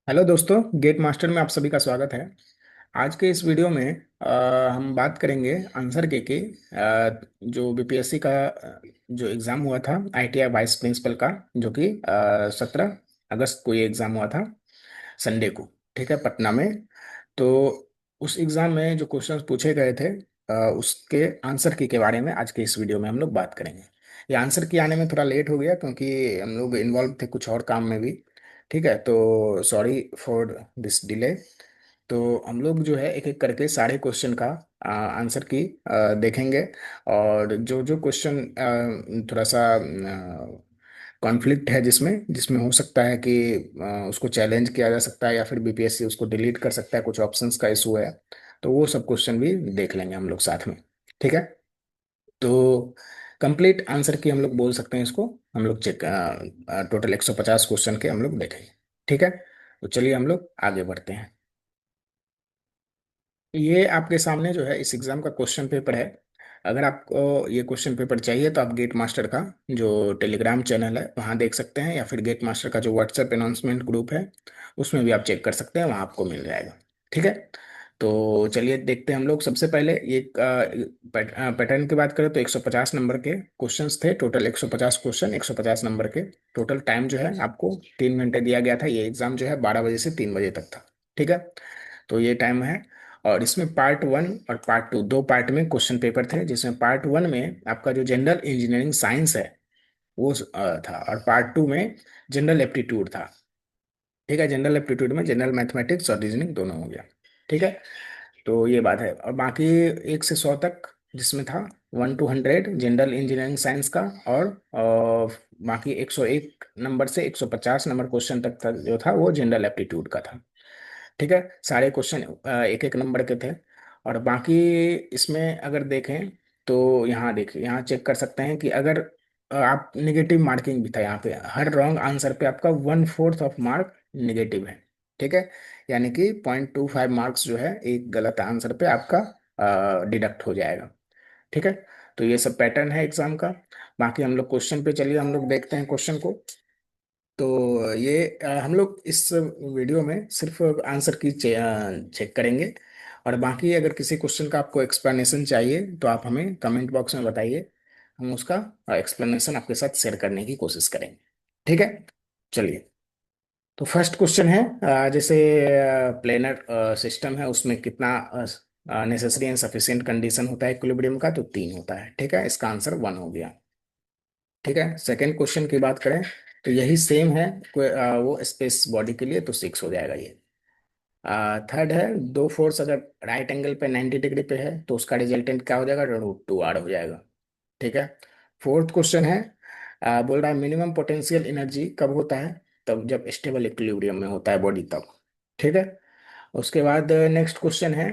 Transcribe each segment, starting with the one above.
Hello दोस्तों, gate master में आप सभी का स्वागत है। आज के इस वीडियो में हम बात करेंगे आंसर के जो बीपीएससी का जो एग्ज़ाम हुआ था आईटीआई वाइस प्रिंसिपल का, जो कि 17 अगस्त को ये एग्ज़ाम हुआ था, संडे को। ठीक है, पटना में। तो उस एग्ज़ाम में जो क्वेश्चंस पूछे गए थे उसके आंसर की के बारे में आज के इस वीडियो में हम लोग बात करेंगे। ये आंसर की आने में थोड़ा लेट हो गया क्योंकि हम लोग इन्वॉल्व थे कुछ और काम में भी। ठीक है, तो सॉरी फॉर दिस डिले। तो हम लोग जो है एक एक करके सारे क्वेश्चन का आंसर की देखेंगे। और जो जो क्वेश्चन थोड़ा सा कॉन्फ्लिक्ट है, जिसमें जिसमें हो सकता है कि उसको चैलेंज किया जा सकता है या फिर बीपीएससी उसको डिलीट कर सकता है, कुछ ऑप्शंस का इशू है। तो वो सब क्वेश्चन भी देख लेंगे हम लोग साथ में। ठीक है, तो कंप्लीट आंसर की हम लोग बोल सकते हैं इसको। हम लोग चेक टोटल 150 क्वेश्चन के हम लोग देखेंगे। ठीक है, तो चलिए हम लोग आगे बढ़ते हैं। ये आपके सामने जो है इस एग्जाम का क्वेश्चन पेपर है। अगर आपको ये क्वेश्चन पेपर चाहिए तो आप गेट मास्टर का जो टेलीग्राम चैनल है वहाँ देख सकते हैं, या फिर गेट मास्टर का जो व्हाट्सएप अनाउंसमेंट ग्रुप है उसमें भी आप चेक कर सकते हैं, वहाँ आपको मिल जाएगा। ठीक है, तो चलिए देखते हैं हम लोग। सबसे पहले ये पैटर्न की बात करें तो 150 नंबर के क्वेश्चंस थे, टोटल 150 क्वेश्चन 150 नंबर के। टोटल टाइम जो है आपको 3 घंटे दिया गया था। ये एग्जाम जो है 12 बजे से 3 बजे तक था। ठीक है, तो ये टाइम है। और इसमें पार्ट वन और पार्ट टू, दो पार्ट में क्वेश्चन पेपर थे, जिसमें पार्ट वन में आपका जो जनरल इंजीनियरिंग साइंस है वो था, और पार्ट टू में जनरल एप्टीट्यूड था। ठीक है, जनरल एप्टीट्यूड में जनरल मैथमेटिक्स और रीजनिंग दोनों हो गया। ठीक है, तो ये बात है। और बाकी 1 से 100 तक जिसमें था 1 to 100 जनरल इंजीनियरिंग साइंस का, और बाकी 101 नंबर से 150 नंबर क्वेश्चन तक था जो था वो जनरल एप्टीट्यूड का था। ठीक है, सारे क्वेश्चन एक एक नंबर के थे। और बाकी इसमें अगर देखें तो यहाँ देखिए, यहाँ चेक कर सकते हैं कि अगर आप निगेटिव मार्किंग भी था यहाँ पे, हर रॉन्ग आंसर पे आपका 1/4 ऑफ मार्क निगेटिव है। ठीक है, यानी कि 0.25 मार्क्स जो है एक गलत आंसर पे आपका डिडक्ट हो जाएगा। ठीक है, तो ये सब पैटर्न है एग्जाम का। बाकी हम लोग क्वेश्चन पे चलिए हम लोग देखते हैं क्वेश्चन को। तो ये हम लोग इस वीडियो में सिर्फ आंसर की चेक करेंगे। और बाकी अगर किसी क्वेश्चन का आपको एक्सप्लेनेशन चाहिए तो आप हमें कमेंट बॉक्स में बताइए, हम उसका एक्सप्लेनेशन आपके साथ शेयर करने की कोशिश करेंगे। ठीक है, चलिए। तो फर्स्ट क्वेश्चन है, जैसे प्लेनर सिस्टम है उसमें कितना नेसेसरी एंड सफिशिएंट कंडीशन होता है इक्विलिब्रियम का, तो 3 होता है। ठीक है, इसका आंसर 1 हो गया। ठीक है, सेकंड क्वेश्चन की बात करें तो यही सेम है, वो स्पेस बॉडी के लिए, तो 6 हो जाएगा ये। थर्ड है, दो फोर्स अगर राइट एंगल पे 90 डिग्री पे है तो उसका रिजल्टेंट क्या हो जाएगा, √2r हो जाएगा। ठीक है, फोर्थ क्वेश्चन है, बोल रहा है मिनिमम पोटेंशियल एनर्जी कब होता है, तब जब स्टेबल इक्विलिब्रियम में होता है बॉडी तब। ठीक है, उसके बाद नेक्स्ट क्वेश्चन है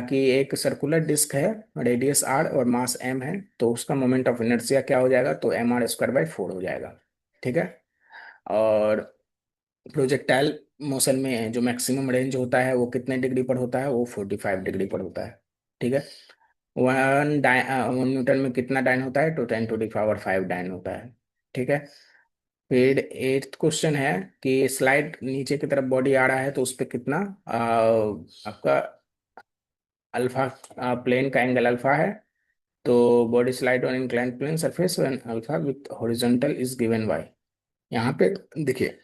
कि एक सर्कुलर डिस्क है, रेडियस r और मास m है, तो उसका मोमेंट ऑफ इनर्शिया क्या हो जाएगा, तो mr²/4 हो जाएगा। ठीक है, और प्रोजेक्टाइल मोशन में जो मैक्सिमम रेंज होता है वो कितने डिग्री पर होता है, वो 45 डिग्री पर होता है। ठीक है, 1 न्यूटन में कितना डाइन होता है, तो 10⁵ डाइन होता है। ठीक है, फिर एट्थ क्वेश्चन है कि स्लाइड नीचे की तरफ बॉडी आ रहा है तो उस पर कितना आपका अल्फा प्लेन का एंगल अल्फा है, तो body slide on inclined plane surface when alpha with horizontal is given by. यहाँ पे देखिए,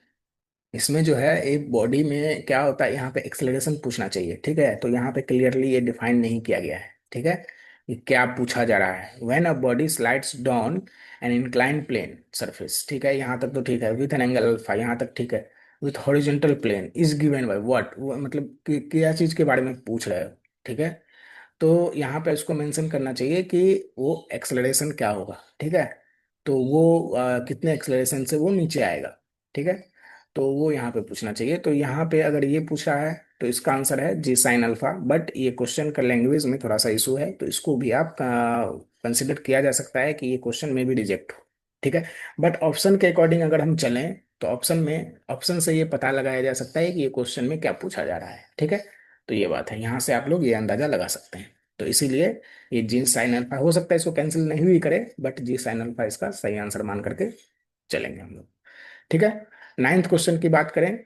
इसमें जो है एक बॉडी में क्या होता है, यहाँ पे एक्सेलरेशन पूछना चाहिए। ठीक है, तो यहाँ पे क्लियरली ये डिफाइन नहीं किया गया है। ठीक है, कि क्या पूछा जा रहा है, when a body slides down an incline plane surface. ठीक है, यहाँ तक तो ठीक है, विथ एन एंगल अल्फा यहाँ तक ठीक है, with horizontal plane is given by what, मतलब क्या चीज के बारे में पूछ रहे हो। ठीक है, तो यहाँ पे इसको मेंशन करना चाहिए कि वो एक्सेलरेशन क्या होगा। ठीक है, तो वो कितने एक्सेलरेशन से वो नीचे आएगा। ठीक है, तो वो यहाँ पे पूछना चाहिए। तो यहाँ पे अगर ये पूछा है तो इसका आंसर है जी साइन अल्फा। बट ये क्वेश्चन का लैंग्वेज में थोड़ा सा इशू है, तो इसको भी आप कंसिडर किया जा सकता है कि ये क्वेश्चन में भी रिजेक्ट हो। ठीक है, बट ऑप्शन के अकॉर्डिंग अगर हम चलें तो ऑप्शन से ये पता लगाया जा सकता है कि ये क्वेश्चन में क्या पूछा जा रहा है। ठीक है, तो ये बात है, यहाँ से आप लोग ये अंदाजा लगा सकते हैं। तो इसीलिए ये जी साइन अल्फा हो सकता है इसको कैंसिल नहीं भी करे, बट जी साइन अल्फा इसका सही आंसर मान करके चलेंगे हम लोग। ठीक है, नाइन्थ क्वेश्चन की बात करें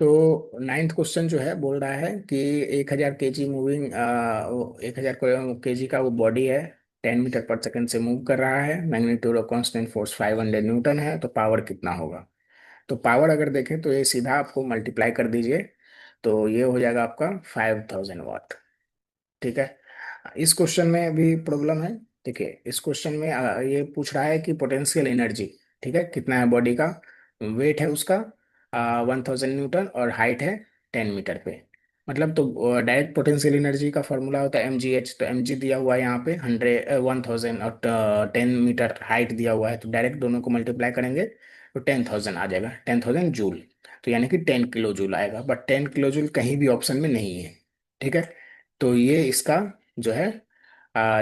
तो नाइन्थ क्वेश्चन जो है बोल रहा है कि 1,000 kg मूविंग, 1,000 kg का वो बॉडी है, 10 मीटर पर सेकंड से मूव कर रहा है, magnitude of constant force 500 Newton है, तो पावर कितना होगा। तो पावर अगर देखें तो ये सीधा आपको मल्टीप्लाई कर दीजिए, तो ये हो जाएगा आपका 5,000 वाट। ठीक है। इस क्वेश्चन में भी प्रॉब्लम है। देखिए इस क्वेश्चन में ये पूछ रहा है कि पोटेंशियल एनर्जी, ठीक है, कितना है बॉडी का, वेट है उसका 1,000 न्यूटन और हाइट है 10 मीटर पे। मतलब तो डायरेक्ट पोटेंशियल एनर्जी का फॉर्मूला होता है mgh, तो mg दिया हुआ है यहाँ पे 1,000 और 10 मीटर हाइट दिया हुआ है, तो डायरेक्ट दोनों को मल्टीप्लाई करेंगे तो 10,000 आ जाएगा, 10,000 जूल। तो यानी कि 10 किलो जूल आएगा, बट 10 किलो जूल कहीं भी ऑप्शन में नहीं है। ठीक है। तो ये इसका जो है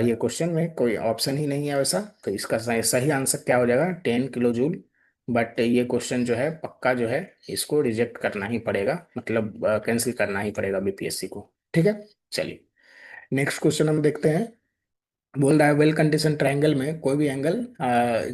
ये क्वेश्चन में कोई ऑप्शन ही नहीं है वैसा, तो इसका सही सही आंसर क्या हो जाएगा, 10 किलो जूल। बट ये क्वेश्चन जो है पक्का जो है इसको रिजेक्ट करना ही पड़ेगा, मतलब कैंसिल करना ही पड़ेगा बीपीएससी को। ठीक है। चलिए नेक्स्ट क्वेश्चन हम देखते हैं। बोल रहा है वेल कंडीशन ट्रायंगल में कोई भी एंगल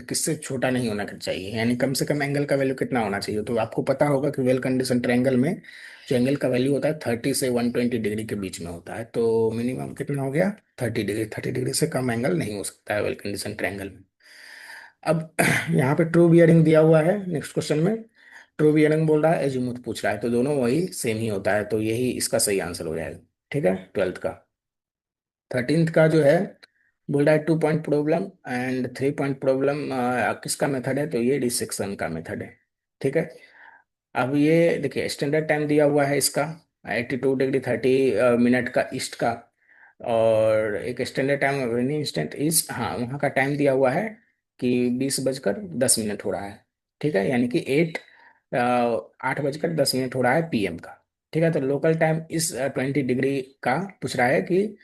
किससे छोटा नहीं होना चाहिए, यानी कम से कम एंगल का वैल्यू कितना होना चाहिए। तो आपको पता होगा कि वेल कंडीशन ट्रायंगल में जो एंगल का वैल्यू होता है 30 से 120 डिग्री के बीच में होता है, तो मिनिमम कितना हो गया 30 डिग्री, 30 डिग्री से कम एंगल नहीं हो सकता है वेल कंडीशन ट्रायंगल में। अब यहाँ पे ट्रू बियरिंग दिया हुआ है नेक्स्ट क्वेश्चन में, ट्रू बियरिंग बोल रहा है, एजीमुथ पूछ रहा है, तो दोनों वही सेम ही होता है, तो यही इसका सही आंसर हो जाएगा। ठीक है, ट्वेल्थ का। 13th का जो है बोल रहा है 2 point problem and 3 point problem, किसका मेथड है, तो ये डिसेक्शन का मेथड है। ठीक है। अब ये देखिए स्टैंडर्ड टाइम दिया हुआ है इसका 82 डिग्री 30 मिनट का ईस्ट का, और एक standard time any instant is, हाँ वहाँ का टाइम दिया हुआ है कि 20:10 हो रहा है। ठीक है, यानी कि 8:10 हो रहा है पीएम का। ठीक है, तो लोकल टाइम इस 20 डिग्री का पूछ रहा है कि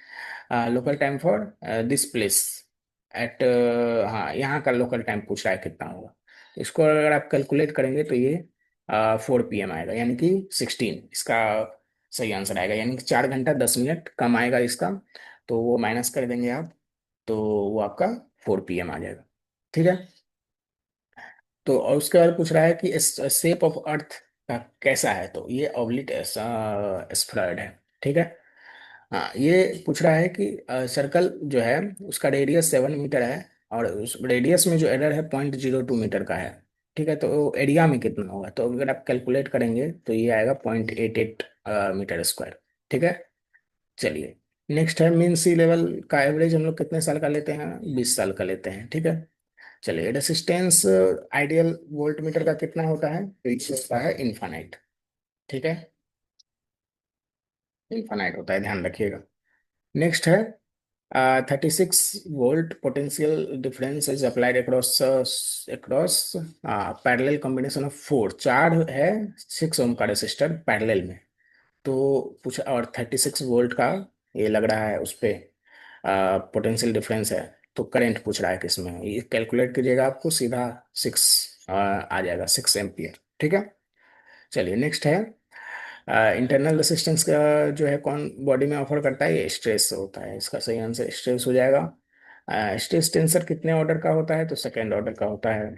local time for this place at, हाँ यहाँ का लोकल टाइम पूछ रहा है कितना होगा। तो इसको अगर आप कैलकुलेट करेंगे तो ये 4 PM आएगा, यानी कि 16 इसका सही आंसर आएगा, यानी कि 4 घंटा 10 मिनट कम आएगा इसका, तो वो माइनस कर देंगे आप, तो वो आपका 4 PM आ जाएगा। ठीक है। तो और उसके बाद पूछ रहा है कि शेप ऑफ अर्थ का कैसा है, तो ये ऑब्लिट स्फेरॉइड है। ठीक है। हाँ ये पूछ रहा है कि सर्कल जो है उसका रेडियस 7 मीटर है, और उस रेडियस में जो एरर है 0.02 मीटर का है। ठीक है, तो एरिया में कितना होगा, तो अगर आप कैलकुलेट करेंगे तो ये आएगा 0.88 मीटर स्क्वायर। ठीक है। चलिए नेक्स्ट है मीन सी लेवल का एवरेज हम लोग कितने साल का लेते हैं, 20 साल का लेते हैं। ठीक है। चलिए रेसिस्टेंस आइडियल वोल्ट मीटर का कितना होता है, तो ये होता है इन्फानाइट। ठीक है, इन्फानाइट होता है, ध्यान रखिएगा। नेक्स्ट है 36 volt potential difference is applied across parallel combination of four, चार है 6 ओम का रेसिस्टर पैरेलल में। तो कुछ और 36 वोल्ट का ये लग रहा है उस पे पोटेंशियल डिफरेंस है, तो करंट पूछ रहा है किसमें, ये कैलकुलेट कीजिएगा आपको सीधा 6 आ जाएगा, 6 एम्पियर। ठीक है। चलिए नेक्स्ट है इंटरनल रेसिस्टेंस का जो है कौन बॉडी में ऑफर करता है, ये स्ट्रेस होता है, इसका सही आंसर स्ट्रेस हो जाएगा। स्ट्रेस टेंसर कितने ऑर्डर का होता है, तो सेकेंड ऑर्डर का होता है।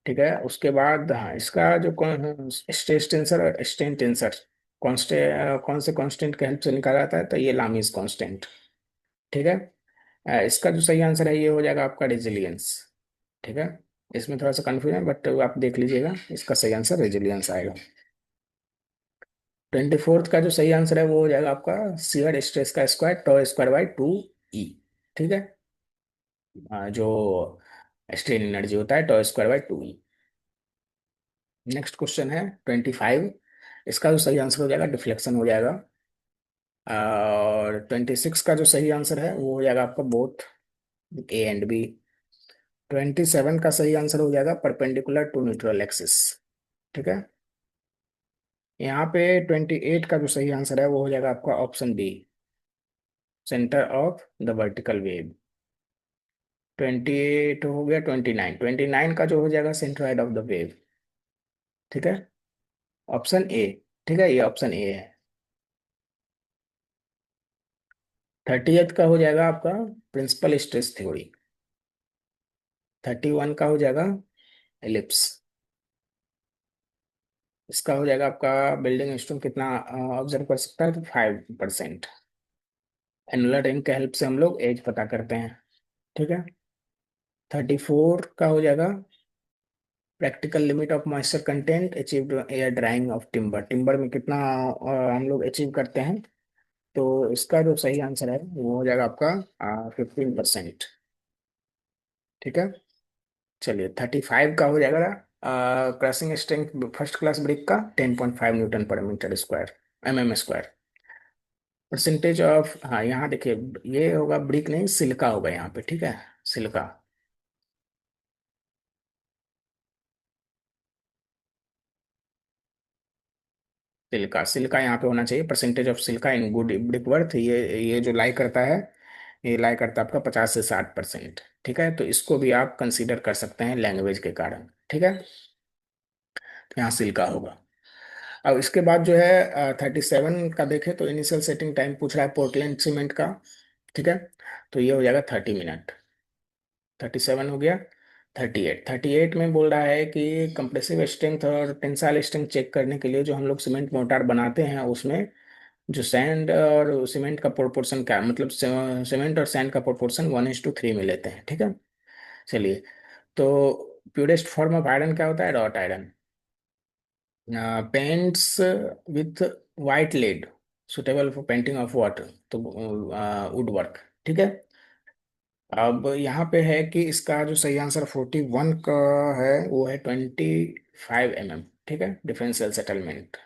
ठीक है, उसके बाद हाँ इसका जो स्ट्रेस टेंसर और स्ट्रेन टेंसर कौन से कांस्टेंट के हेल्प से निकाला जाता है, तो ये लामीज कांस्टेंट। ठीक है। इसका जो सही आंसर है ये हो जाएगा आपका रेजिलियंस। ठीक है, इसमें थोड़ा सा कंफ्यूजन है बट आप देख लीजिएगा, इसका सही आंसर रेजिलियंस आएगा। 24th का जो सही आंसर है वो हो जाएगा आपका शियर स्ट्रेस का स्क्वायर τ² / 2E। ठीक है। जो स्ट्रेन एनर्जी होता है τ² / 2E। नेक्स्ट क्वेश्चन है 25, इसका जो सही आंसर हो जाएगा डिफ्लेक्शन हो जाएगा। और 26 का जो सही आंसर है वो हो जाएगा आपका बोथ A एंड B। 27 का सही आंसर हो जाएगा परपेंडिकुलर टू न्यूट्रल एक्सिस। ठीक है। यहाँ पे 28 का जो सही आंसर है वो हो जाएगा आपका option B, centre of the vertical wave. 28 हो गया, 29 का जो हो जाएगा सेंट्रोइड ऑफ द वेव। ठीक है, ऑप्शन ए। ठीक है, ये ऑप्शन ए है। 30th का हो जाएगा आपका प्रिंसिपल स्ट्रेस थ्योरी। 31 का हो जाएगा एलिप्स। इसका हो जाएगा आपका, बिल्डिंग स्टोन कितना ऑब्जर्व कर सकता है, तो 5%। एनुलर रिंग के हेल्प से हम लोग एज पता करते हैं। ठीक है। 34 का हो जाएगा, practical limit of moisture content achieved air drying of timber. Timber में कितना हम लोग अचीव करते हैं। तो इसका जो सही आंसर है वो हो जाएगा आपका 15%। ठीक है। चलिए 35 का हो जाएगा, crushing strength first class brick का 10.5 newton per metre square, mm square. Percentage of, हाँ यहाँ देखिए, ये होगा ब्रिक नहीं, सिलिका होगा यहाँ पे। ठीक है, सिलिका। सिलिका, सिलिका यहाँ पे होना चाहिए। Percentage of silica in good brick worth, ये जो लाई करता है, ये लाई करता है आपका 50 से 60%। ठीक है, तो इसको भी आप कंसीडर कर सकते हैं लैंग्वेज के कारण। ठीक है, तो यहाँ सिलिका होगा। अब इसके बाद जो है 37 का देखें तो इनिशियल सेटिंग टाइम पूछ रहा है पोर्टलैंड सीमेंट का। ठीक है, तो ये हो जाएगा 30 मिनट। 37 हो गया। 38 में बोल रहा है कि कंप्रेसिव स्ट्रेंथ और टेंसाइल स्ट्रेंथ चेक करने के लिए जो हम लोग सीमेंट मोर्टार बनाते हैं, उसमें जो सैंड और सीमेंट का प्रोपोर्शन क्या है, मतलब सीमेंट और सैंड का प्रोपोर्शन 1:3 में लेते हैं। ठीक है। चलिए, तो प्योरेस्ट फॉर्म ऑफ आयरन क्या होता है, wrought iron. Paints with white lead suitable for painting of water, तो वुड वर्क। ठीक है। अब यहाँ पे है कि इसका जो सही आंसर 41 का है वो है 25 mm। ठीक है, डिफरेंशियल सेटलमेंट।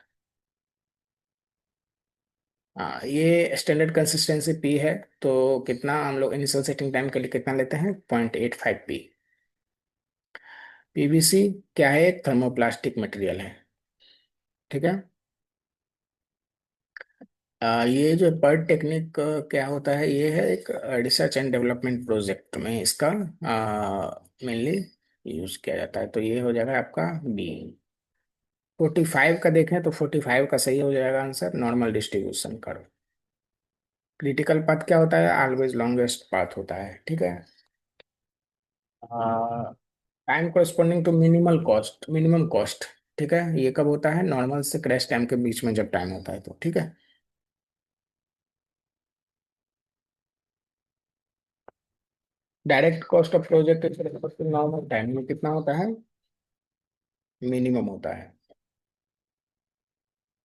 हाँ, ये स्टैंडर्ड कंसिस्टेंसी पी है। तो कितना हम लोग इनिशियल सेटिंग टाइम के लिए कितना लेते हैं, 0.85 पी। पीवीसी क्या है, एक थर्मोप्लास्टिक मटेरियल है। ठीक है। ये जो पर्ट टेक्निक क्या होता है, ये है एक रिसर्च एंड डेवलपमेंट प्रोजेक्ट में इसका मेनली यूज किया जाता है। तो ये हो जाएगा आपका बी। 45 का देखें तो 45 का सही हो जाएगा आंसर, नॉर्मल डिस्ट्रीब्यूशन करो। क्रिटिकल पाथ क्या होता है, ऑलवेज लॉन्गेस्ट पाथ होता है। ठीक है। Time corresponding to minimal cost, minimum cost. ठीक है, ये कब होता है, नॉर्मल से क्रैश टाइम के बीच में जब टाइम होता है तो। ठीक है। Direct cost of project normal time में कितना होता है, मिनिमम होता है।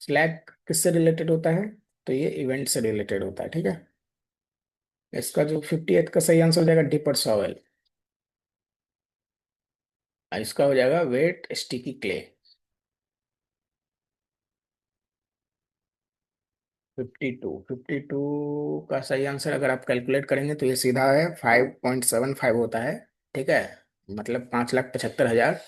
स्लैक किससे रिलेटेड होता है, तो ये इवेंट से रिलेटेड होता है। ठीक है। इसका जो 58 का सही आंसर हो जाएगा डिपर सॉवेल। इसका हो जाएगा वेट स्टिकी क्ले। 52 का सही आंसर अगर आप कैलकुलेट करेंगे तो ये सीधा है 5.75 होता है। ठीक है, मतलब 5,75,000।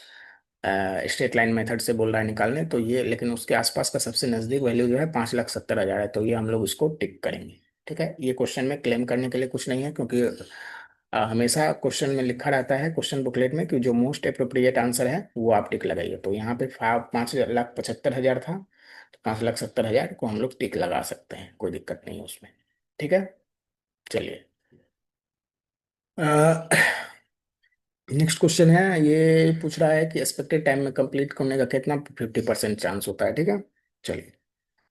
स्ट्रेट लाइन मेथड से बोल रहा है निकालने, तो ये लेकिन उसके आसपास का सबसे नजदीक वैल्यू जो है 5,70,000 है, तो ये हम लोग उसको टिक करेंगे। ठीक है, ये क्वेश्चन में क्लेम करने के लिए कुछ नहीं है, क्योंकि हमेशा क्वेश्चन में लिखा रहता है क्वेश्चन बुकलेट में कि जो मोस्ट अप्रोप्रिएट आंसर है वो आप टिक लगाइए। तो यहाँ पे 5,75,000 था, तो 5,70,000 को हम लोग टिक लगा सकते हैं, कोई दिक्कत नहीं है उसमें। ठीक है। चलिए, नेक्स्ट क्वेश्चन है। ये पूछ रहा है कि एक्सपेक्टेड टाइम में कंप्लीट करने का कितना 50% चांस होता है। ठीक है। चलिए,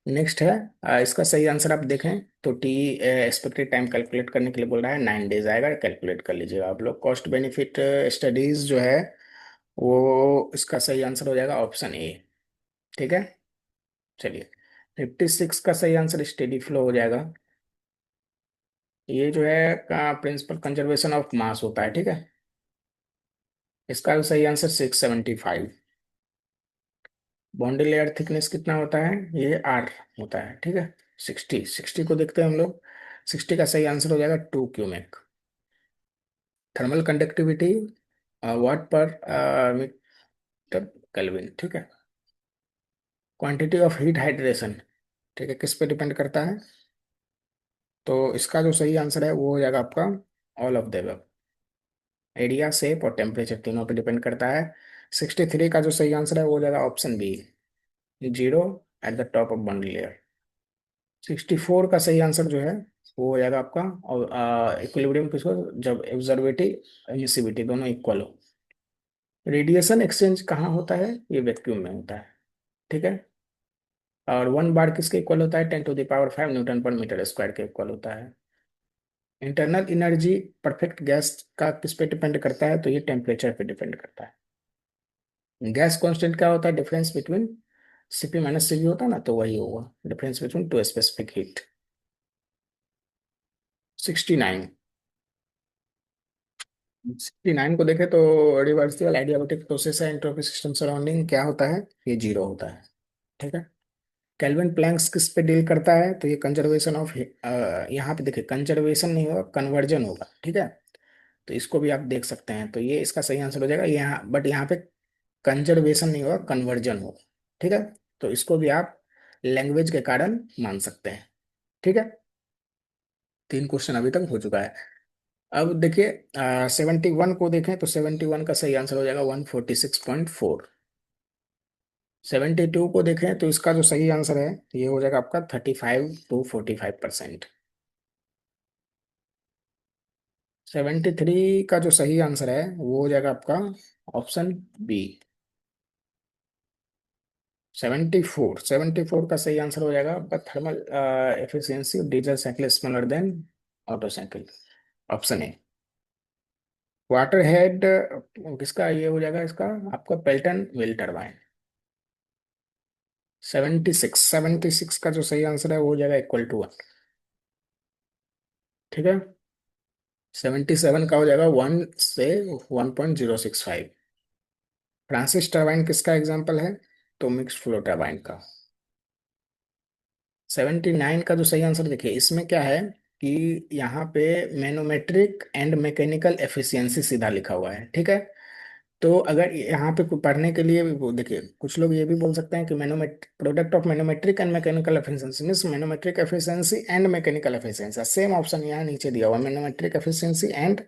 नेक्स्ट है। इसका सही आंसर आप देखें तो टी एक्सपेक्टेड टाइम कैलकुलेट करने के लिए बोल रहा है 9 डेज आएगा, कैलकुलेट कर लीजिएगा आप लोग। कॉस्ट बेनिफिट स्टडीज जो है वो, इसका सही आंसर हो जाएगा ऑप्शन ए। ठीक है। चलिए, 56 का सही आंसर स्टेडी फ्लो हो जाएगा। ये जो है प्रिंसिपल कंजर्वेशन ऑफ मास होता है। ठीक है, इसका सही आंसर 675। बॉन्ड लेयर थिकनेस कितना होता है, ये आर होता है। ठीक है, 60 को देखते हैं हम लोग। 60 का सही आंसर हो जाएगा 2 क्यूमेक। थर्मल कंडक्टिविटी वाट पर मीटर केल्विन। ठीक है। क्वांटिटी ऑफ हीट हाइड्रेशन, ठीक है, किस पे डिपेंड करता है, तो इसका जो सही आंसर है वो हो जाएगा आपका all of the above. Area, shape और टेम्परेचर तीनों पे डिपेंड करता है। 63 का जो सही आंसर है वो हो जाएगा option B, zero at the top of bond layer. 64 का सही आंसर जो है वो हो जाएगा आपका, और इक्विलिब्रियम किसको, जब एब्जर्वेटिव एमिसिविटी दोनों इक्वल हो। रेडिएशन एक्सचेंज कहाँ होता है, ये वैक्यूम में होता है। ठीक है। और 1 बार किसके इक्वल होता है? 10⁵ न्यूटन पर मीटर स्क्वायर के इक्वल होता है। इंटरनल एनर्जी परफेक्ट गैस का किस पे डिपेंड करता है? तो ये टेम्परेचर पे डिपेंड करता है। गैस कांस्टेंट क्या होता है? Difference between CP minus CV होता है ना, तो वही होगा difference between two specific heat. 69। 69 को देखें तो रिवर्सिबल एडियाबेटिक प्रोसेस है, एंट्रोपी सिस्टम सराउंडिंग क्या होता है? ये जीरो होता है। ठीक है। केल्विन प्लैंक्स किस पे डील करता है? तो ये कंजर्वेशन ऑफ, यहाँ पे देखिए कंजर्वेशन नहीं होगा, कन्वर्जन होगा। ठीक है। तो इसको भी आप देख सकते हैं, तो ये इसका सही आंसर हो जाएगा यहाँ, बट यहाँ पे कंजर्वेशन नहीं होगा, कन्वर्जन होगा। ठीक है। तो इसको भी आप लैंग्वेज के कारण मान सकते हैं। ठीक है। 3 क्वेश्चन अभी तक हो चुका है। अब देखिए 71 को देखें तो 71 का सही आंसर हो जाएगा 146.4। 72 को देखें तो इसका जो सही आंसर है ये हो जाएगा आपका 35 to 45%। 73 का जो सही आंसर है वो हो जाएगा आपका ऑप्शन बी, 74। का सही आंसर हो जाएगा आपका thermal efficiency diesel cycle smaller than auto cycle, option A. Water head किसका ये हो जाएगा? इसका आपका पेल्टन व्हील टरबाइन। 76 का जो सही आंसर है वो हो जाएगा इक्वल टू 1। ठीक है। 77 का हो जाएगा 1 से 1.065। फ्रांसिस टरबाइन किसका एग्जाम्पल है? तो मिक्स फ्लो टरबाइन का। 79 का जो सही आंसर देखिए इसमें क्या है कि यहाँ पे मैनोमेट्रिक एंड मैकेनिकल एफिशिएंसी सीधा लिखा हुआ है। ठीक है। तो अगर यहाँ पे पढ़ने के लिए वो देखिए, कुछ लोग ये भी बोल सकते हैं कि मैनोमेट product of manometric and mechanical efficiency means manometric efficiency and mechanical efficiency, same option यहाँ नीचे दिया हुआ है, manometric efficiency and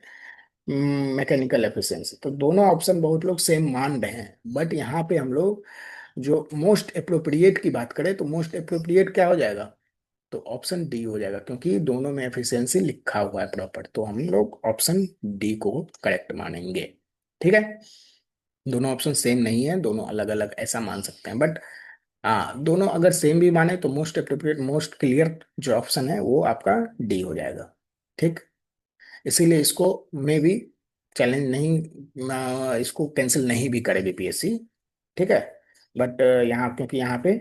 mechanical efficiency. तो दोनों ऑप्शन बहुत लोग सेम मान रहे हैं, बट यहाँ पे हम लोग जो मोस्ट अप्रोप्रिएट की बात करें तो मोस्ट अप्रोप्रिएट क्या हो जाएगा? तो ऑप्शन डी हो जाएगा, क्योंकि दोनों में एफिशिएंसी लिखा हुआ है प्रॉपर, तो हम लोग ऑप्शन डी को करेक्ट मानेंगे। ठीक है। दोनों ऑप्शन सेम नहीं है, दोनों अलग अलग ऐसा मान सकते हैं, बट हाँ दोनों अगर सेम भी माने तो मोस्ट अप्रोप्रिएट मोस्ट क्लियर जो ऑप्शन है वो आपका डी हो जाएगा। ठीक। इसीलिए इसको में भी चैलेंज नहीं, इसको कैंसिल नहीं भी करे बीपीएससी। ठीक है। बट यहाँ क्योंकि यहाँ पे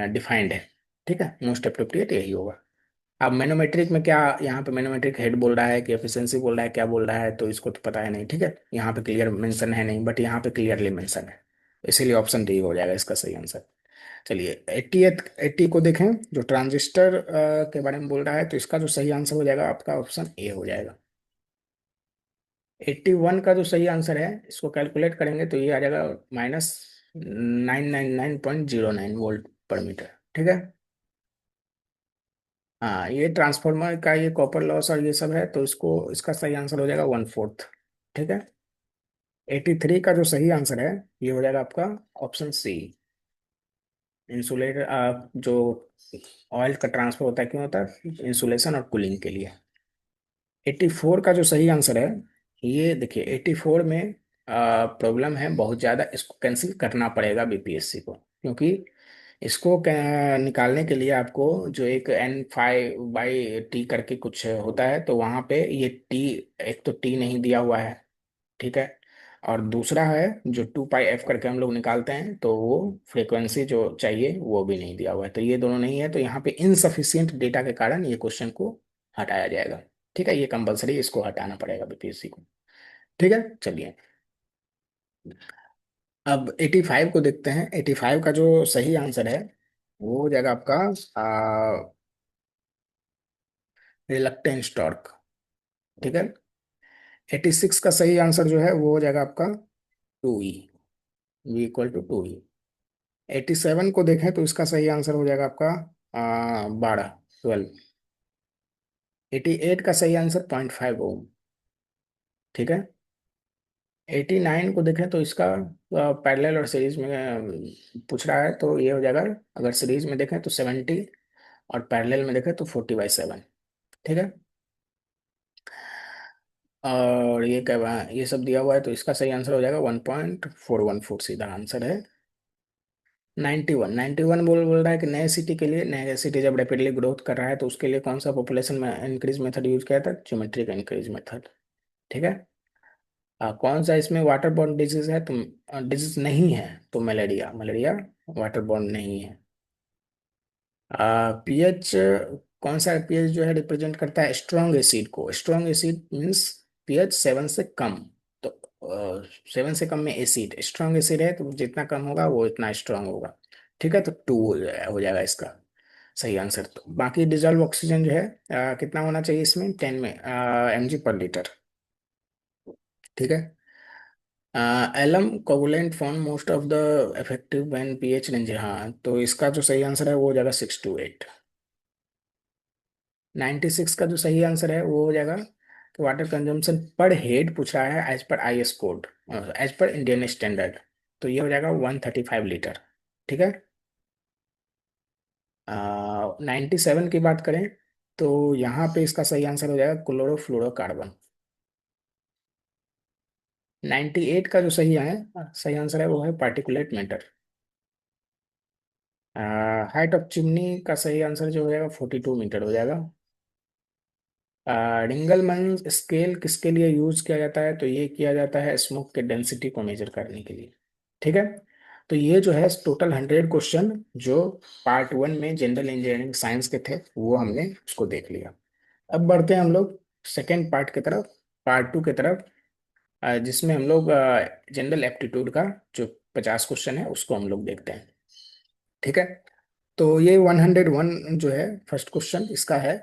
डिफाइंड है। ठीक है। मोस्ट अप्रोप्रिएट यही होगा। अब मैनोमेट्रिक में क्या, यहाँ पे मैनोमेट्रिक हेड बोल रहा है कि एफिशिएंसी बोल रहा है, क्या बोल रहा है, तो इसको तो पता है नहीं। ठीक है। यहाँ पे क्लियर मेंशन है नहीं, बट यहाँ पे क्लियरली मेंशन है, इसीलिए ऑप्शन डी हो जाएगा इसका सही आंसर। चलिए 80 को देखें, जो ट्रांजिस्टर के बारे में बोल रहा है, तो इसका जो सही आंसर हो जाएगा आपका ऑप्शन ए हो जाएगा। 81 का जो सही आंसर है इसको कैलकुलेट करेंगे तो ये आ जाएगा -999.09 वोल्ट पर मीटर। ठीक है। हाँ ये ट्रांसफार्मर का ये कॉपर लॉस और ये सब है, तो इसको इसका सही आंसर हो जाएगा 1/4। ठीक है। 83 का जो सही आंसर है ये हो जाएगा आपका ऑप्शन सी, इंसुलेटर जो ऑयल का ट्रांसफर होता है, क्यों होता है? इंसुलेशन और कूलिंग के लिए। 84 का जो सही आंसर है ये देखिए, 84 में प्रॉब्लम है बहुत ज़्यादा, इसको कैंसिल करना पड़ेगा बीपीएससी को, क्योंकि इसको निकालने के लिए आपको जो एक N5/T करके कुछ होता है, तो वहाँ पे ये टी, एक तो टी नहीं दिया हुआ है। ठीक है। और दूसरा है जो 2πf करके हम लोग निकालते हैं, तो वो फ्रीक्वेंसी जो चाहिए वो भी नहीं दिया हुआ है, तो ये दोनों नहीं है, तो यहाँ पे इनसफिशियंट डेटा के कारण ये क्वेश्चन को हटाया जाएगा। ठीक है। ये कंपलसरी, इसको हटाना पड़ेगा बीपीएससी को। ठीक है। चलिए अब 85 को देखते हैं। 85 का जो सही आंसर है वो हो जाएगा आपका रिलक्टेंस टॉर्क। ठीक है। 86 का सही आंसर जो है वो हो जाएगा आपका 2E, V = 2E। 87 को देखें तो इसका सही आंसर हो जाएगा आपका 12। 88 का सही आंसर 0.5 ओम। ठीक है। 89 को देखें तो इसका पैरेलल और सीरीज में पूछ रहा है, तो ये हो जाएगा, अगर सीरीज में देखें तो 70 और पैरेलल में देखें तो 40/7। ठीक है। और ये क्या, ये सब दिया हुआ है, तो इसका सही आंसर हो जाएगा 1.414, सीधा आंसर है। 91 बोल रहा है कि नए सिटी के लिए, नए सिटी जब रैपिडली ग्रोथ कर रहा है तो उसके लिए कौन सा पॉपुलेशन में इंक्रीज मेथड यूज किया था? Geometric increase method. ठीक है। कौन सा इसमें वाटर बॉर्न डिजीज है? तो डिजीज नहीं है, तो मलेरिया, मलेरिया वाटर बॉर्न नहीं है। पीएच, कौन सा पीएच जो है रिप्रेजेंट करता है स्ट्रॉन्ग एसिड को? स्ट्रॉन्ग एसिड मींस पीएच 7 से कम। तो 7 से कम में एसिड स्ट्रॉन्ग एसिड है, तो जितना कम होगा वो इतना स्ट्रॉन्ग होगा। ठीक है, तो 2 हो जाएगा इसका सही आंसर। तो बाकी डिजॉल्व ऑक्सीजन जो है कितना होना चाहिए इसमें? 10 में mg/L। ठीक है। Alum covalent form most of the effective when pH range, हाँ, तो इसका जो सही आंसर है वो हो जाएगा 6 to 8। 96 का जो सही आंसर है वो हो जाएगा कि वाटर कंजम्पशन पर हेड पूछ रहा है as per IS code, as per Indian standard, तो ये हो जाएगा 135 लीटर। ठीक है। 97 की बात करें तो यहाँ पे इसका सही आंसर हो जाएगा क्लोरोफ्लोरोकार्बन। 98 का जो सही आंसर है वो है particulate matter. Height of chimney का सही आंसर जो हो जाएगा 42 मीटर हो जाएगा। रिंगलमन स्केल किसके लिए यूज किया जाता है? तो ये किया जाता है स्मोक के डेंसिटी को मेजर करने के लिए। ठीक है। तो ये जो है टोटल 100 क्वेश्चन जो पार्ट 1 में जनरल इंजीनियरिंग साइंस के थे वो हमने उसको देख लिया। अब बढ़ते हैं हम लोग सेकेंड पार्ट की तरफ, पार्ट 2 की तरफ, जिसमें हम लोग जनरल एप्टीट्यूड का जो 50 क्वेश्चन है उसको हम लोग देखते हैं। ठीक है। तो ये 101 जो है फर्स्ट क्वेश्चन इसका है।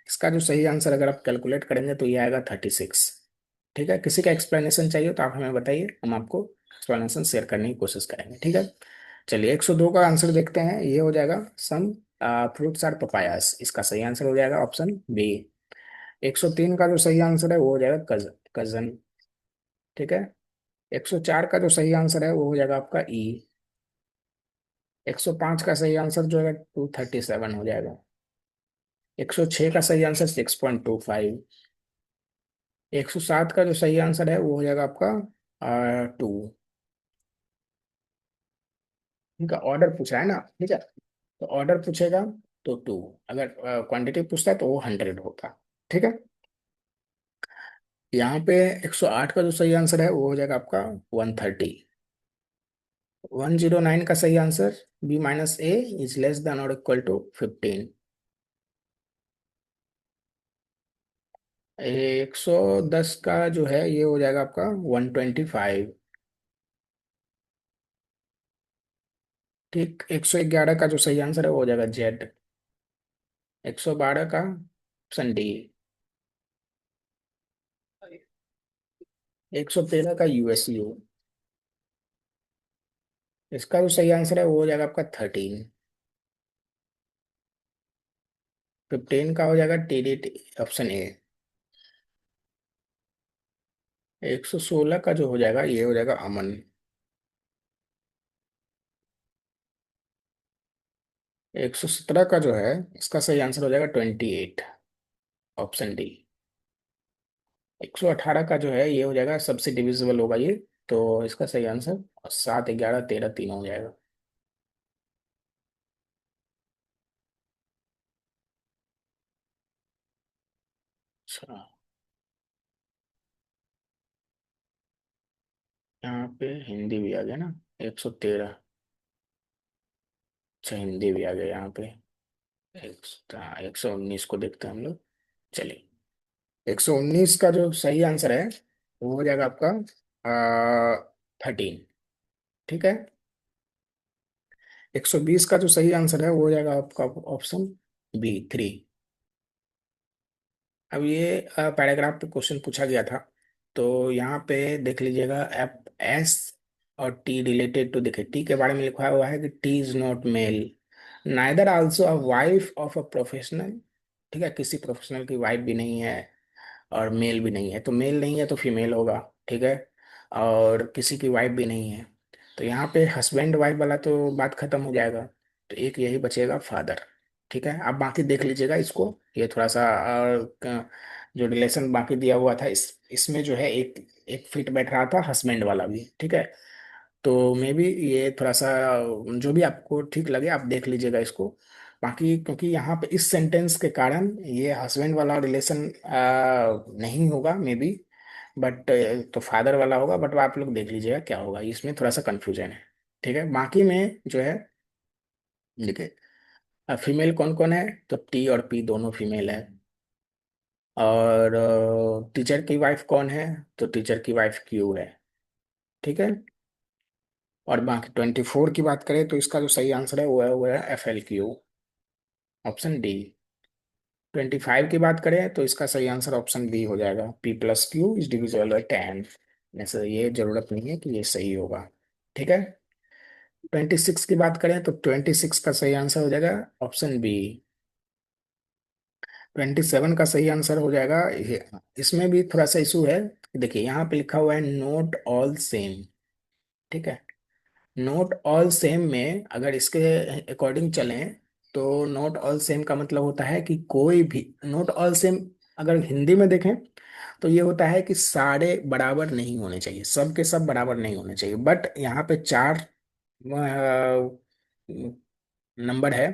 इसका जो सही आंसर अगर आप कैलकुलेट करेंगे तो ये आएगा 36। ठीक है। किसी का एक्सप्लेनेशन चाहिए तो आप हमें बताइए, हम आपको एक्सप्लेनेशन शेयर करने की कोशिश करेंगे। ठीक है। चलिए 102 का आंसर देखते हैं, ये हो जाएगा सम फ्रूट्स आर पपायास, इसका सही आंसर हो जाएगा ऑप्शन बी। 103 का जो सही आंसर है वो हो जाएगा कजन। ठीक है। 104 का जो सही आंसर है वो हो जाएगा आपका ई। 105 का सही आंसर जो है 237 हो जाएगा। 106 का सही आंसर 6.25। 107 का जो सही आंसर है वो हो जाएगा आपका 2। इनका ऑर्डर पूछा है ना, ठीक है, तो ऑर्डर पूछेगा तो 2, अगर क्वांटिटी पूछता है तो वो 100 होगा। ठीक है। यहाँ पे 108 का जो सही आंसर है वो हो जाएगा आपका 130। 109 का सही answer B-A is less than और इक्वल टू 15। 110 का जो है ये हो जाएगा आपका 125। ठीक। 111 का जो सही आंसर है वो हो जाएगा जेड। 112 का ऑप्शन डी। 113 का यूएसयू। इसका जो सही आंसर है वो हो जाएगा आपका 13। 15 का हो जाएगा TDT, ऑप्शन ए। 116 का जो हो जाएगा ये हो जाएगा अमन। 117 का जो है इसका सही आंसर हो जाएगा 28, ऑप्शन डी। 118 का जो है ये हो जाएगा, सबसे डिविजिबल होगा ये, तो इसका सही आंसर 7, 11, 13, तीनों हो जाएगा। अच्छा, यहाँ पे हिंदी भी आ गया ना। 113। अच्छा, हिंदी भी आ गया यहाँ पे। 119 को देखते हैं हम लोग। चलिए, 119 का जो सही आंसर है वो हो जाएगा आपका 13। ठीक है। 120 का जो सही आंसर है वो हो जाएगा आपका ऑप्शन B, 3। अब ये पैराग्राफ पे क्वेश्चन पूछा गया था, तो यहाँ पे देख लीजिएगा, एप एस और टी रिलेटेड टू, देखिए टी के बारे में लिखा हुआ है कि T is not male, neither also a wife of a professional. ठीक है, किसी प्रोफेशनल की वाइफ भी नहीं है और मेल भी नहीं है, तो मेल नहीं है तो फीमेल होगा। ठीक है। और किसी की वाइफ भी नहीं है, तो यहाँ पे हस्बैंड वाइफ वाला तो बात खत्म हो जाएगा, तो एक यही बचेगा फादर। ठीक है। आप बाकी देख लीजिएगा इसको, ये थोड़ा सा जो रिलेशन बाकी दिया हुआ था इसमें जो है एक एक फिट बैठ रहा था हस्बैंड वाला भी। ठीक है। तो मे बी ये थोड़ा सा जो भी आपको ठीक लगे आप देख लीजिएगा इसको। बाकी क्योंकि यहाँ पे इस सेंटेंस के कारण ये हस्बैंड वाला रिलेशन नहीं होगा मे बी, बट तो फादर वाला होगा, बट आप लोग देख लीजिएगा क्या होगा, इसमें थोड़ा सा कंफ्यूजन है। ठीक है, बाकी में जो है देखिए, फीमेल कौन कौन है, तो टी और पी दोनों फीमेल है। और टीचर की वाइफ कौन है, तो टीचर की वाइफ क्यू है। ठीक है। और बाकी 24 की बात करें तो इसका जो सही आंसर है वो है FLQ, ऑप्शन डी। 25 की बात करें तो इसका सही आंसर ऑप्शन बी हो जाएगा, P+Q इज डिविजिबल बाई 10। जैसे ये जरूरत नहीं है कि ये सही होगा। ठीक है। 26 की बात करें तो 26 का सही आंसर हो जाएगा ऑप्शन बी। 27 का सही आंसर हो जाएगा ये। इसमें भी थोड़ा सा इशू है, देखिए यहाँ पे लिखा हुआ है नोट ऑल सेम। ठीक है। नोट ऑल सेम में अगर इसके अकॉर्डिंग चलें तो नोट ऑल सेम का मतलब होता है कि कोई भी नोट ऑल सेम, अगर हिंदी में देखें तो ये होता है कि सारे बराबर नहीं होने चाहिए, सब के सब बराबर नहीं होने चाहिए। बट यहाँ पे चार नंबर है,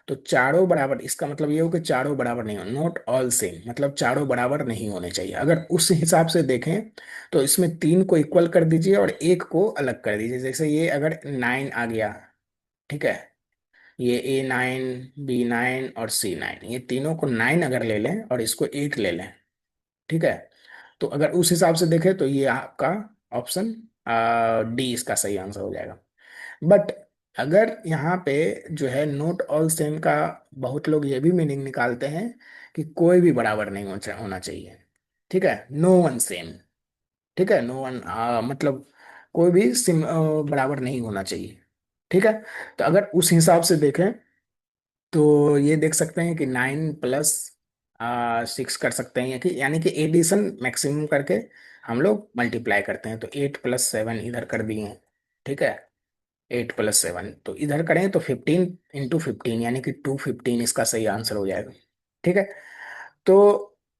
तो चारों बराबर, इसका मतलब ये हो कि चारों बराबर नहीं हो, नॉट ऑल सेम मतलब चारों बराबर नहीं होने चाहिए। अगर उस हिसाब से देखें तो इसमें तीन को इक्वल कर दीजिए और एक को अलग कर दीजिए। जैसे ये अगर 9 आ गया, ठीक है, ये A9 B9 और C9, ये तीनों को 9 अगर ले लें और इसको 8 ले लें, ठीक है, तो अगर उस हिसाब से देखें तो ये आपका ऑप्शन डी इसका सही आंसर हो जाएगा। बट अगर यहाँ पे जो है नोट ऑल सेम का बहुत लोग ये भी मीनिंग निकालते हैं कि कोई भी बराबर नहीं होना चाहिए। ठीक है, नो वन सेम। ठीक है, नो वन मतलब कोई भी बराबर नहीं होना चाहिए। ठीक है। तो अगर उस हिसाब से देखें तो ये देख सकते हैं कि 9 + 6 कर सकते हैं, कि यानी कि एडिशन मैक्सिमम करके हम लोग मल्टीप्लाई करते हैं, तो 8 + 7 इधर कर दिए हैं। ठीक है, 8 + 7 तो इधर करें तो 15 × 15 यानी कि 215 इसका सही आंसर हो जाएगा। ठीक है। तो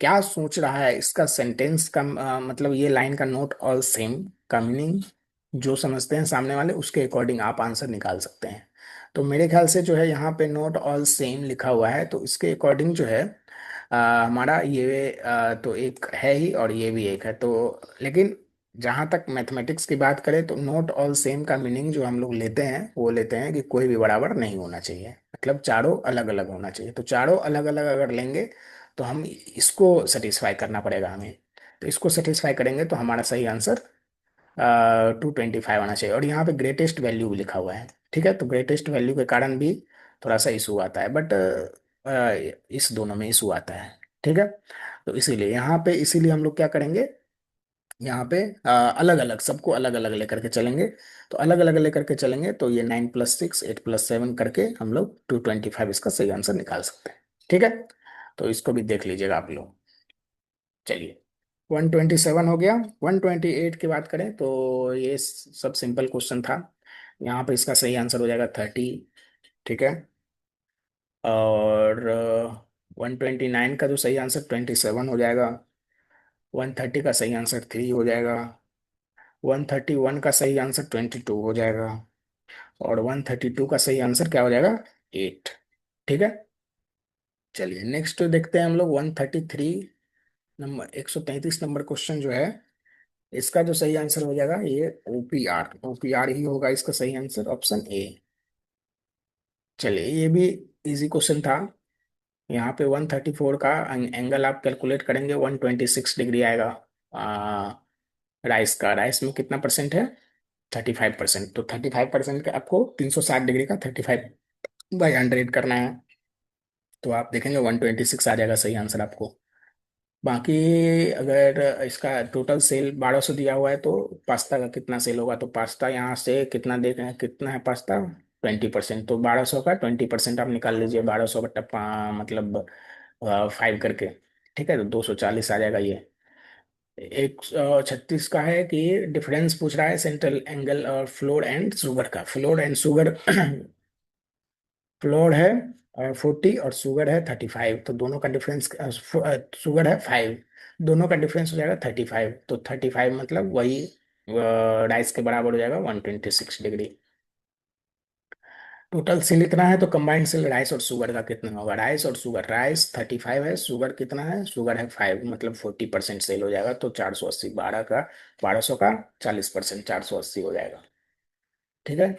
क्या सोच रहा है इसका सेंटेंस का मतलब ये लाइन का नोट ऑल सेम का मीनिंग जो समझते हैं सामने वाले उसके अकॉर्डिंग आप आंसर निकाल सकते हैं। तो मेरे ख्याल से जो है यहाँ पे नोट ऑल सेम लिखा हुआ है, तो इसके अकॉर्डिंग जो है हमारा ये तो एक है ही और ये भी एक है, तो लेकिन जहाँ तक मैथमेटिक्स की बात करें तो नोट ऑल सेम का मीनिंग जो हम लोग लेते हैं वो लेते हैं कि कोई भी बराबर नहीं होना चाहिए, मतलब चारों अलग अलग होना चाहिए। तो चारों अलग अलग अगर लेंगे तो हम इसको सेटिस्फाई करना पड़ेगा हमें। तो इसको सेटिस्फाई करेंगे तो हमारा सही आंसर 225 आना चाहिए। और यहाँ पे ग्रेटेस्ट वैल्यू भी लिखा हुआ है। ठीक है, तो ग्रेटेस्ट वैल्यू के कारण भी थोड़ा सा इशू आता है, बट इस दोनों में इशू आता है। ठीक है। तो इसीलिए यहाँ पे इसीलिए हम लोग क्या करेंगे, यहाँ पे अलग अलग सबको अलग अलग लेकर के चलेंगे। तो अलग अलग लेकर के चलेंगे तो ये 9 + 6 8 + 7 करके हम लोग 225 इसका सही आंसर निकाल सकते हैं। ठीक है, तो इसको भी देख लीजिएगा आप लोग। चलिए, 127 हो गया। 128 की बात करें तो ये सब सिंपल क्वेश्चन था। यहाँ पे इसका सही आंसर हो जाएगा 30। ठीक है। और 129 का जो सही आंसर 27 हो जाएगा। 130 का सही आंसर 3 हो जाएगा। 131 का सही आंसर 22 हो जाएगा। और 132 का सही आंसर क्या हो जाएगा, 8। ठीक है। चलिए नेक्स्ट देखते हैं हम लोग 133 नंबर, 133 नंबर क्वेश्चन जो है इसका जो सही आंसर हो जाएगा ये OPR ही होगा इसका सही आंसर, ऑप्शन ए। चलिए ये भी इजी क्वेश्चन था। यहाँ पे 134 का एंगल आप कैलकुलेट करेंगे 126 डिग्री आएगा। राइस का, राइस में कितना परसेंट है, 35%, तो 35% का आपको 360 डिग्री का 35/100 करना है। तो आप देखेंगे 126 आ जाएगा सही आंसर आपको। बाकी अगर इसका टोटल सेल 1200 दिया हुआ है तो पास्ता का कितना सेल होगा, तो पास्ता यहाँ से कितना दे रहे हैं, कितना है पास्ता, 20%, तो 1200 का 20% आप निकाल लीजिए, 1200 बट्टा मतलब 5 करके। ठीक है, तो 240 आ जाएगा ये। 136 का है कि डिफरेंस पूछ रहा है सेंट्रल एंगल और फ्लोर एंड शुगर का। फ्लोर एंड शुगर फ्लोर है 40 और शुगर है 35, तो दोनों का डिफरेंस, शुगर है 5, दोनों का डिफरेंस हो जाएगा 35, तो 35 मतलब वही राइस के बराबर हो जाएगा 126 डिग्री। टोटल सेल इतना है तो कंबाइंड सेल राइस और शुगर का कितना होगा? राइस और शुगर, राइस 35 है, शुगर कितना है? शुगर है 5, मतलब 40% सेल हो जाएगा, तो 480, 1200 का 40%, 480 हो जाएगा। ठीक है।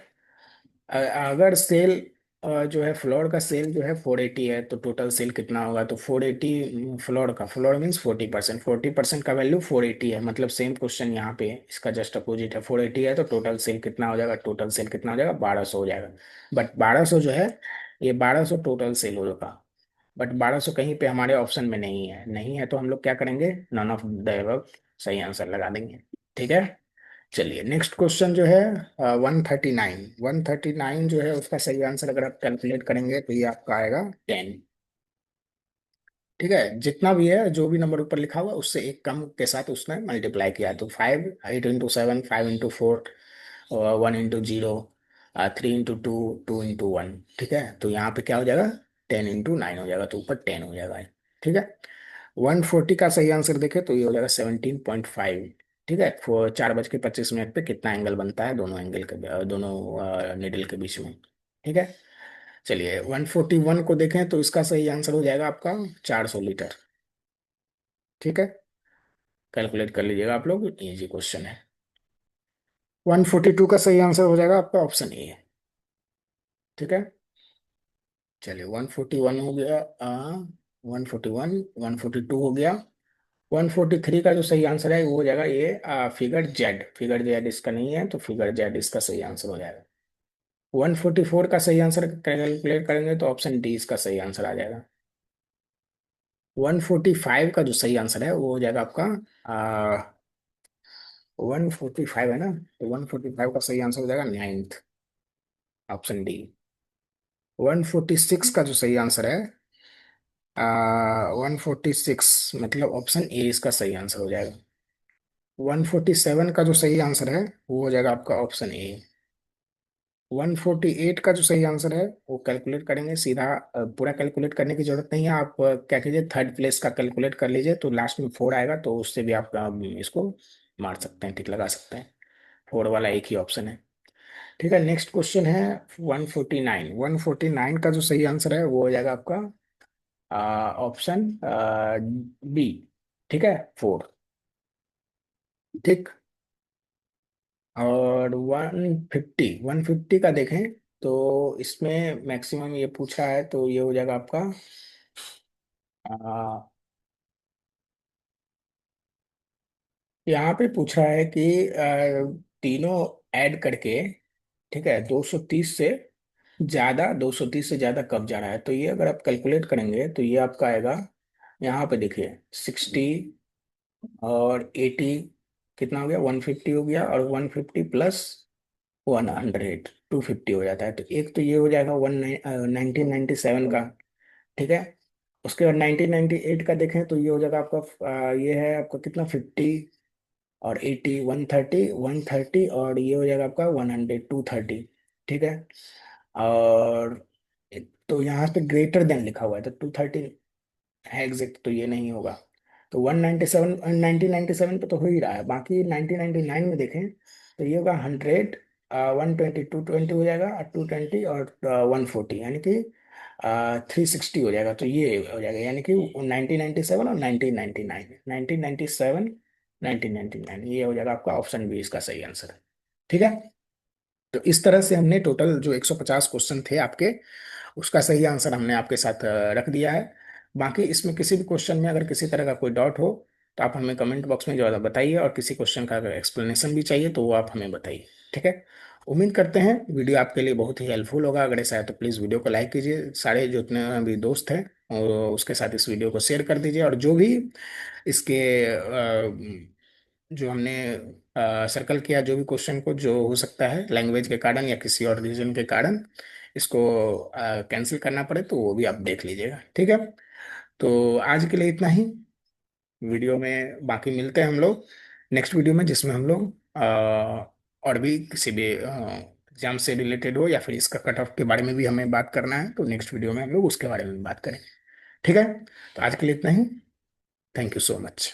अगर सेल जो है फ्लोर का सेल जो है 480 है, तो टोटल सेल कितना होगा? तो 480 फ्लोर का, फ्लोर मीन्स 40%, 40% का वैल्यू 480 है, मतलब सेम क्वेश्चन यहाँ पे इसका जस्ट अपोजिट है। 480 है तो टोटल सेल कितना हो जाएगा? टोटल सेल कितना हो जाएगा? 1200 हो जाएगा। बट 1200 जो है, ये 1200 टोटल सेल होगा, बट 1200 कहीं पे हमारे ऑप्शन में नहीं है, नहीं है तो हम लोग क्या करेंगे? नन ऑफ द अबव सही आंसर लगा देंगे। ठीक है। चलिए नेक्स्ट क्वेश्चन जो है 139, 139 जो है उसका सही आंसर अगर आप कैलकुलेट करेंगे तो ये आपका आएगा 10। ठीक है। जितना भी है, जो भी नंबर ऊपर लिखा हुआ उससे एक कम के साथ उसने मल्टीप्लाई किया, तो 5, 8 into 7, 5 into 4, 1 into 0, 3 into 2, 2 into 1। ठीक है, तो यहाँ पे क्या हो जाएगा? 10 इंटू 9 हो जाएगा, तो ऊपर 10 हो जाएगा। ठीक है। 140 का सही आंसर देखे तो ये हो जाएगा 17.5। ठीक है। 4:25 पे कितना एंगल बनता है दोनों एंगल के, दोनों निडल के बीच में? ठीक है। चलिए 141 को देखें तो इसका सही आंसर हो जाएगा आपका 400 लीटर। ठीक है। कैलकुलेट कर लीजिएगा आप लोग, इजी क्वेश्चन है। 142 का सही आंसर हो जाएगा आपका ऑप्शन ए। ठीक है। चलिए 141 हो गया, 141, 142 हो गया। 143 का जो सही आंसर है वो हो जाएगा ये फिगर जेड, फिगर जेड इसका नहीं है, तो फिगर जेड इसका सही आंसर हो जाएगा। 144 का सही आंसर कैलकुलेट करेंगे तो ऑप्शन डी इसका सही आंसर आ जाएगा। 145 का जो सही आंसर है वो हो जाएगा आपका 145 है ना, तो 145 का सही आंसर हो जाएगा 9th, ऑप्शन डी। 146 का जो सही आंसर है 146, मतलब ऑप्शन ए इसका सही आंसर हो जाएगा। 147 का जो सही आंसर है वो हो जाएगा आपका ऑप्शन ए। 148 का जो सही आंसर है वो कैलकुलेट करेंगे सीधा, पूरा कैलकुलेट करने की जरूरत नहीं है, आप क्या कीजिए, थर्ड प्लेस का कैलकुलेट कर लीजिए, तो लास्ट में 4 आएगा, तो उससे भी आप इसको मार सकते हैं, टिक लगा सकते हैं। 4 वाला एक ही ऑप्शन है। ठीक है। नेक्स्ट क्वेश्चन है 149, 149 का जो सही आंसर है वो हो जाएगा आपका ऑप्शन बी। ठीक है, 4। ठीक। और 150 का देखें तो इसमें मैक्सिमम ये पूछा है, तो ये हो जाएगा आपका आ, यहाँ पे पूछा है कि तीनों ऐड करके, ठीक है, 230 से ज्यादा, 230 से ज्यादा कब जा रहा है, तो ये अगर आप कैलकुलेट करेंगे तो ये आपका आएगा, यहाँ पे देखिए 60 और 80, कितना हो गया? 150 हो गया, और 150 प्लस 100, 250 हो जाता है, तो एक तो ये हो जाएगा 1997 का। ठीक है। उसके बाद 1998 का देखें तो ये हो जाएगा आपका ये है आपका कितना, 50 और 80, 130 और ये हो जाएगा आपका 100, 230। ठीक है। और तो यहाँ पे ग्रेटर देन लिखा हुआ है, तो 230 है एग्जैक्ट, तो ये नहीं होगा। तो 197, 1997 पे तो हो ही रहा है, बाकी 1999 में देखें तो ये होगा 100, 120, 220 हो जाएगा, और 220 और 140, यानी कि 360 हो जाएगा, तो ये हो जाएगा, यानी कि 1997 और 1999, 1997, 1999, ये हो जाएगा आपका ऑप्शन बी इसका सही आंसर। ठीक है। तो इस तरह से हमने टोटल जो 150 क्वेश्चन थे आपके, उसका सही आंसर हमने आपके साथ रख दिया है। बाकी इसमें किसी भी क्वेश्चन में अगर किसी तरह का कोई डाउट हो तो आप हमें कमेंट बॉक्स में जो है बताइए, और किसी क्वेश्चन का अगर एक्सप्लेनेशन भी चाहिए तो वो आप हमें बताइए। ठीक है। उम्मीद करते हैं वीडियो आपके लिए बहुत ही हेल्पफुल होगा, अगर ऐसा है तो प्लीज़ वीडियो को लाइक कीजिए, सारे जितने भी दोस्त हैं और उसके साथ इस वीडियो को शेयर कर दीजिए, और जो भी इसके जो हमने सर्कल किया, जो भी क्वेश्चन को जो हो सकता है लैंग्वेज के कारण या किसी और रीजन के कारण इसको कैंसिल करना पड़े, तो वो भी आप देख लीजिएगा। ठीक है। तो आज के लिए इतना ही। वीडियो में बाकी मिलते हैं हम लोग नेक्स्ट वीडियो में, जिसमें हम लोग और भी किसी भी एग्जाम से रिलेटेड हो, या फिर इसका कट ऑफ के बारे में भी हमें बात करना है, तो नेक्स्ट वीडियो में हम लोग उसके बारे में बात करें। ठीक है। तो आज के लिए इतना ही। Thank you so much.